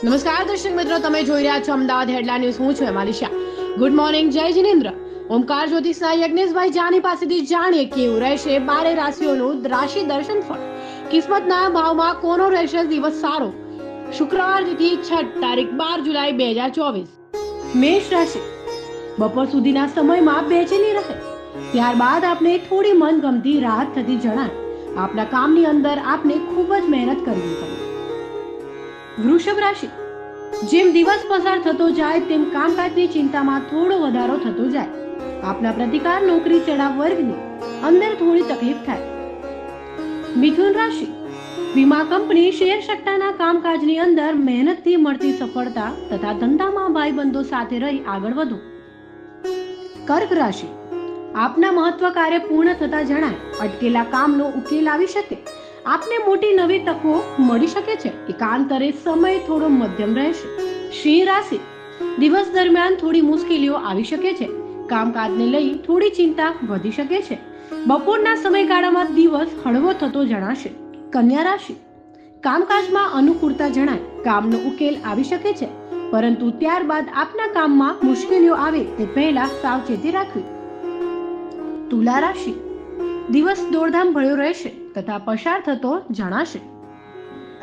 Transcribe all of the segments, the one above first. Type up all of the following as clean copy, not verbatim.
નમસ્કાર દર્શક મિત્રો, તમે જોઈ રહ્યા છો અમદાવાદ હેડલાઇન ન્યૂઝ. હું છું એમાલિશા. Good morning. જય જિનેન્દ્ર. ઓમકાર જ્યોતિષના યજ્ઞેશભાઈ જાની પાસેથી જાણીએ કેવું રહેશે 12 રાશિઓનું રાશિ દર્શન ફળ. કિસ્મતના ભાવમાં કોનો રહેશે દિવસ સારો? શુક્રવાર તિથિ 6 તારીખ 12 જુલાઈ 2024. મેષ રાશિ. બપોર સુધીના સમયમાં બેચેની રહે, ત્યારબાદ આપને થોડી મનગમતી રાહત થતી જણાય. આપના કામની અંદર આપને ખૂબ જ મહેનત કરવી પડે. વૃષભ રાશિ. જેમ દિવસ પસાર થતો જાય તેમ કામકાજની ચિંતામાં થોડો વધારો થતો જાય. આપના પ્રતિકાર નોકરી ચડાવ વર્ગની અંદર થોડી તકલીફ થાય. મિથુન રાશિ. વીમા કંપની શેર સટ્ટાના કામકાજની અંદર મહેનતથી મળતી સફળતા તથા ધંધામાં ભાઈબંધો સાથે રહી આગળ વધો. કર્ક રાશિ. આપના મહત્વ કાર્ય પૂર્ણ થતા જણાય. અટકેલા કામનો ઉકેલ આવી શકે. આપને મોટી નવી તકો મળી શકે છે. એકાંતરે સમય થોડો મધ્યમ રહેશે. સિંહ રાશિ. દિવસ દરમિયાન થોડી મુશ્કેલીઓ આવી શકે છે. કામકાજને લઈ થોડી ચિંતા વધી શકે છે. બપોરના સમયગાળામાં દિવસ હળવો થતો જણાશે. કન્યા રાશિ. કામકાજમાં અનુકૂળતા જણાય. કામનો ઉકેલ આવી શકે છે, પરંતુ ત્યારબાદ આપના કામમાં મુશ્કેલીઓ આવે તે પહેલા સાવચેતી રાખવી. તુલા રાશિ. દિવસ દોડધામ ભર્યો રહેશે તથા પસાર થતો જણાશે.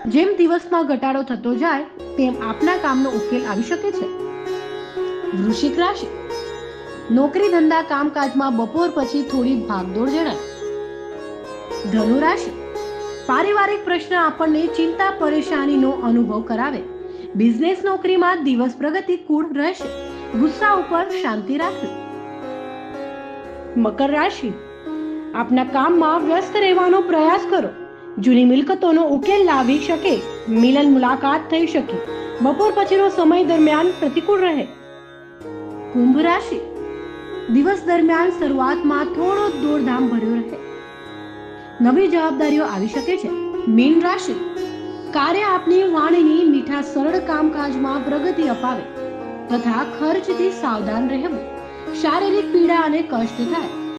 જેમ દિવસમાં ઘટાડો થતો જાય તેમ આપના કામનો ઉકેલ આવી શકે છે. વૃશ્ચિક રાશિ. નોકરી ધંધા કામકાજમાં બપોર પછી થોડી ભાગદોડ જણાય. ધનુ રાશિ. પારિવારિક પ્રશ્ન આપણને ચિંતા પરેશાનીનો અનુભવ કરાવે. બિઝનેસ નોકરીમાં દિવસ પ્રગતિકૂળ રહેશે. ગુસ્સા ઉપર શાંતિ રાખવી. મકર રાશિ. આપના કામમાં વ્યસ્ત રહેવાનો પ્રયાસ કરો. જૂની મિલકતોનો ઉકેલ લાવી શકે. મિલન મુલાકાત થઈ શકે. બપોર પછીનો સમય દરમિયાન પ્રતિકૂળ રહે. કુંભ રાશિ. દિવસ દરમિયાન શરૂઆતમાં થોડો દોડધામ ભર્યો રહે. નવી જવાબદારીઓ આવી શકે છે. મીન રાશિ. કાર્ય આપની વાણીની મીઠા સરળ કામકાજમાં પ્રગતિ અપાવે તથા ખર્ચથી સાવધાન રહેવું. શારીરિક પીડા અને કષ્ટ થાય.